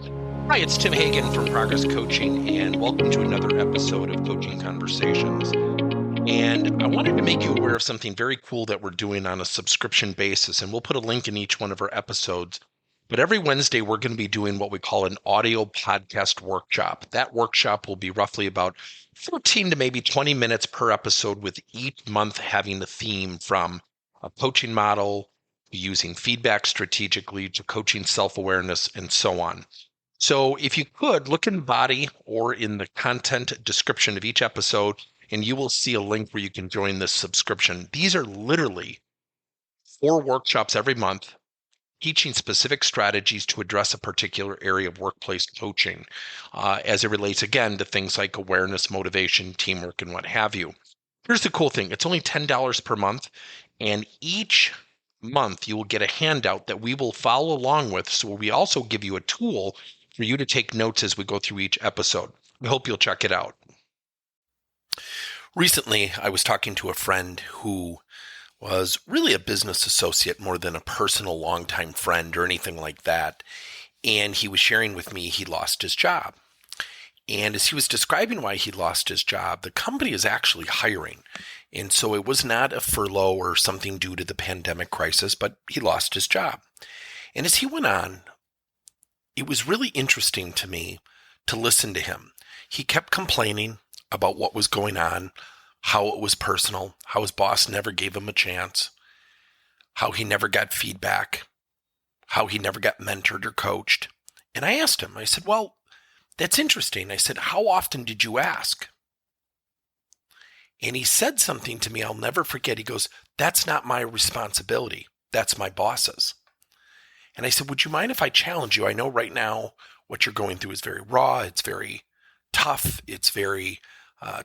Hi, it's Tim Hagen from Progress Coaching, and welcome to another episode of Coaching Conversations. And I wanted to make you aware of something very cool that we're doing on a subscription basis, and we'll put a link in each one of our episodes. But every Wednesday, we're going to be doing what we call an audio podcast workshop. That workshop will be roughly about 14 to maybe 20 minutes per episode, with each month having a theme from a coaching model, using feedback strategically, to coaching self-awareness, and so on. So if you could look in the body or in the content description of each episode, and you will see a link where you can join this subscription. These are literally 4 workshops every month, teaching specific strategies to address a particular area of workplace coaching, as it relates, again, to things like awareness, motivation, teamwork, and what have you. Here's the cool thing. It's only $10 per month, and each month you will get a handout that we will follow along with. So we also give you a tool for you to take notes as we go through each episode. We hope you'll check it out. Recently, I was talking to a friend who was really a business associate more than a personal longtime friend or anything like that. And he was sharing with me he lost his job. And as he was describing why he lost his job, the company is actually hiring. And so it was not a furlough or something due to the pandemic crisis, but he lost his job. And as he went on, it was really interesting to me to listen to him. He kept complaining about what was going on, how it was personal, how his boss never gave him a chance, how he never got feedback, how he never got mentored or coached. And I asked him, I said, well, that's interesting. I said, how often did you ask? And he said something to me I'll never forget. He goes, that's not my responsibility. That's my boss's. And I said, would you mind if I challenge you? I know right now what you're going through is very raw. It's very tough. It's very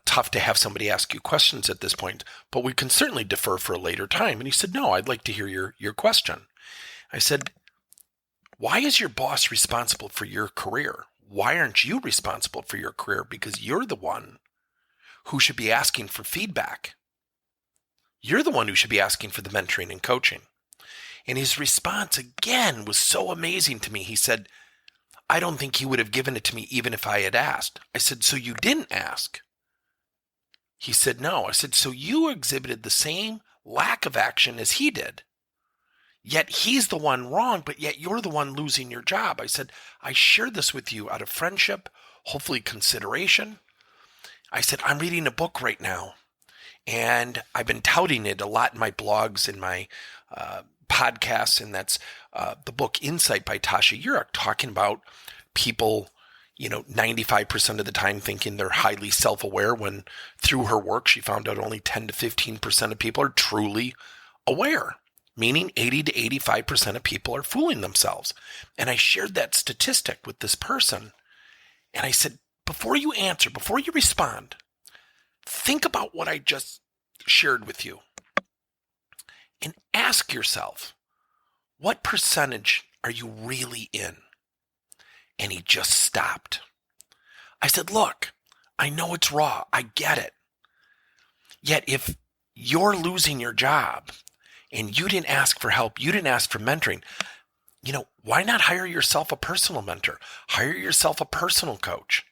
tough to have somebody ask you questions at this point, but we can certainly defer for a later time. And he said, no, I'd like to hear your question. I said, why is your boss responsible for your career? Why aren't you responsible for your career? Because you're the one who should be asking for feedback. You're the one who should be asking for the mentoring and coaching. And his response again was so amazing to me. He said, I don't think he would have given it to me even if I had asked. I said, so you didn't ask? He said, no. I said, so you exhibited the same lack of action as he did. Yet he's the one wrong, but yet you're the one losing your job. I said, I share this with you out of friendship, hopefully consideration. I said, I'm reading a book right now, and I've been touting it a lot in my blogs and my podcasts, and that's the book Insight by Tasha Eurich, talking about people, 95% of the time thinking they're highly self-aware, when through her work she found out only 10 to 15% of people are truly aware, meaning 80 to 85% of people are fooling themselves. And I shared that statistic with this person, and I said, before you answer, before you respond, think about what I just shared with you. And ask yourself, what percentage are you really in? And he just stopped. I said, look, I know it's raw. I get it. Yet if you're losing your job and you didn't ask for help, you didn't ask for mentoring, why not hire yourself a personal mentor? Hire yourself a personal coach.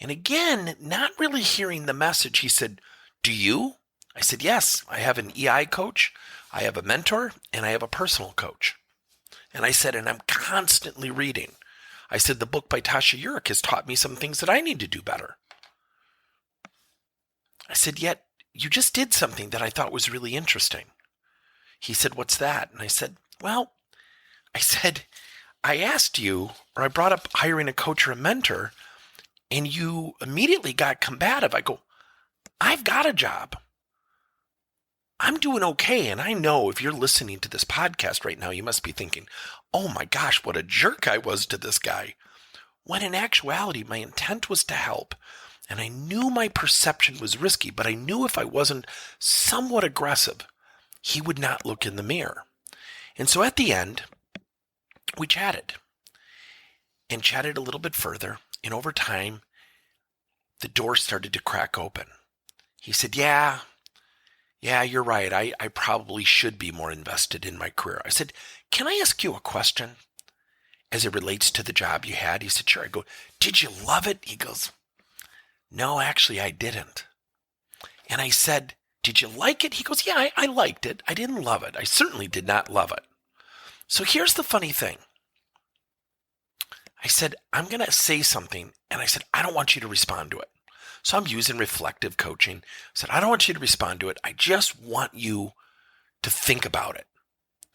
And again, not really hearing the message, he said, do you? I said, yes, I have an EI coach, I have a mentor, and I have a personal coach. And I said, and I'm constantly reading. I said, the book by Tasha Eurich has taught me some things that I need to do better. I said, yet you just did something that I thought was really interesting. He said, what's that? And I said, I asked you, or I brought up hiring a coach or a mentor, and you immediately got combative. I go, I've got a job. I'm doing okay. And I know if you're listening to this podcast right now, you must be thinking, oh my gosh, what a jerk I was to this guy. When in actuality, my intent was to help. And I knew my perception was risky, but I knew if I wasn't somewhat aggressive, he would not look in the mirror. And so at the end, we chatted and chatted a little bit further. And over time, the door started to crack open. He said, yeah, you're right. I probably should be more invested in my career. I said, can I ask you a question? as it relates to the job you had? He said, sure. I go, did you love it? He goes, no, actually, I didn't. And I said, did you like it? He goes, yeah, I liked it. I didn't love it. I certainly did not love it. So here's the funny thing. I said, I'm going to say something. And I said, I don't want you to respond to it. So I'm using reflective coaching. I said, I don't want you to respond to it. I just want you to think about it.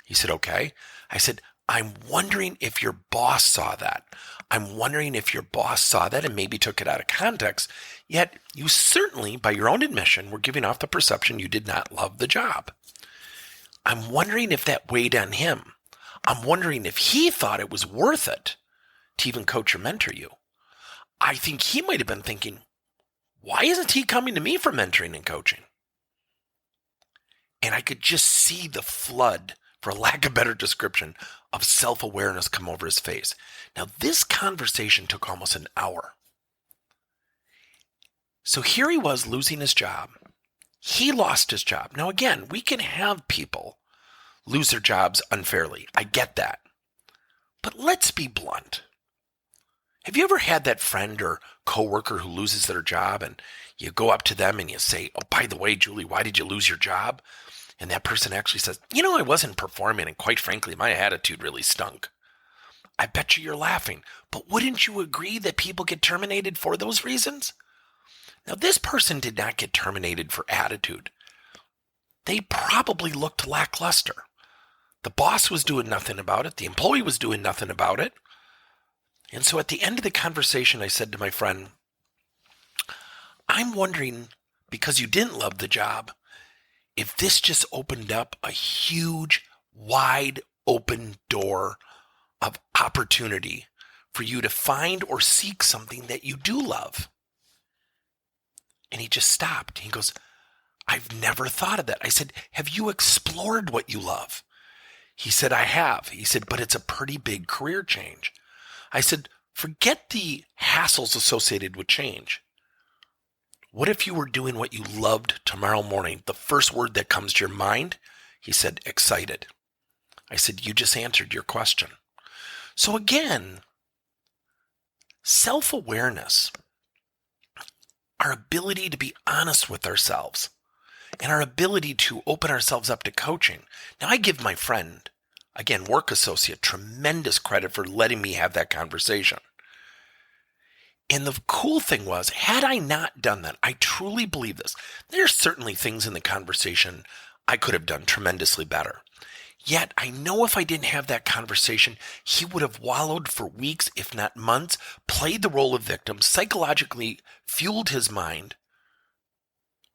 He said, okay. I said, I'm wondering if your boss saw that. I'm wondering if your boss saw that and maybe took it out of context. Yet you certainly, by your own admission, were giving off the perception you did not love the job. I'm wondering if that weighed on him. I'm wondering if he thought it was worth it to even coach or mentor you. I think he might have been thinking, why isn't he coming to me for mentoring and coaching? And I could just see the flood, for lack of a better description, of self-awareness come over his face. Now, this conversation took almost an hour. So here he was losing his job. He lost his job. Now, again, we can have people lose their jobs unfairly. I get that. But let's be blunt. Have you ever had that friend or coworker who loses their job and you go up to them and you say, oh, by the way, Julie, why did you lose your job? And that person actually says, I wasn't performing and quite frankly, my attitude really stunk. I bet you're laughing, but wouldn't you agree that people get terminated for those reasons? Now, this person did not get terminated for attitude. They probably looked lackluster. The boss was doing nothing about it. The employee was doing nothing about it. And so at the end of the conversation, I said to my friend, I'm wondering, because you didn't love the job, if this just opened up a huge, wide open door of opportunity for you to find or seek something that you do love. And he just stopped. He goes, I've never thought of that. I said, have you explored what you love? He said, I have. He said, but it's a pretty big career change. I said, forget the hassles associated with change. What if you were doing what you loved tomorrow morning? The first word that comes to your mind, he said, excited. I said, you just answered your question. So again, self-awareness, our ability to be honest with ourselves, and our ability to open ourselves up to coaching. Now, I give my friend, again, work associate, tremendous credit for letting me have that conversation. And the cool thing was, had I not done that, I truly believe this. There's certainly things in the conversation I could have done tremendously better. Yet I know if I didn't have that conversation, he would have wallowed for weeks, if not months, played the role of victim, psychologically fueled his mind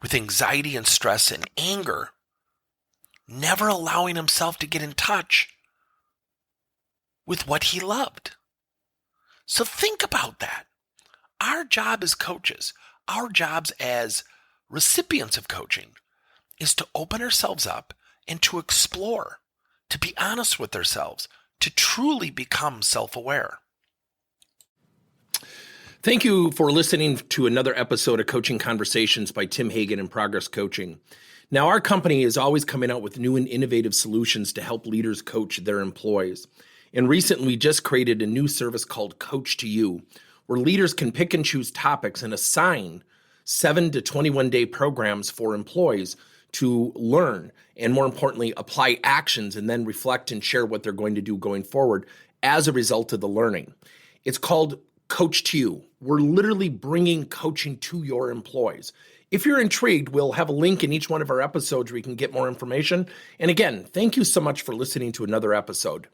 with anxiety and stress and anger, never allowing himself to get in touch with what he loved. So think about that. Our job as coaches, our jobs as recipients of coaching, is to open ourselves up and to explore, to be honest with ourselves, to truly become self-aware. Thank you for listening to another episode of Coaching Conversations by Tim Hagen and Progress Coaching. Now, our company is always coming out with new and innovative solutions to help leaders coach their employees. And recently, we just created a new service called Coach to You, where leaders can pick and choose topics and assign 7 to 21-day programs for employees to learn and, more importantly, apply actions and then reflect and share what they're going to do going forward as a result of the learning. It's called Coach to You. We're literally bringing coaching to your employees. If you're intrigued, we'll have a link in each one of our episodes where you can get more information. And again, thank you so much for listening to another episode.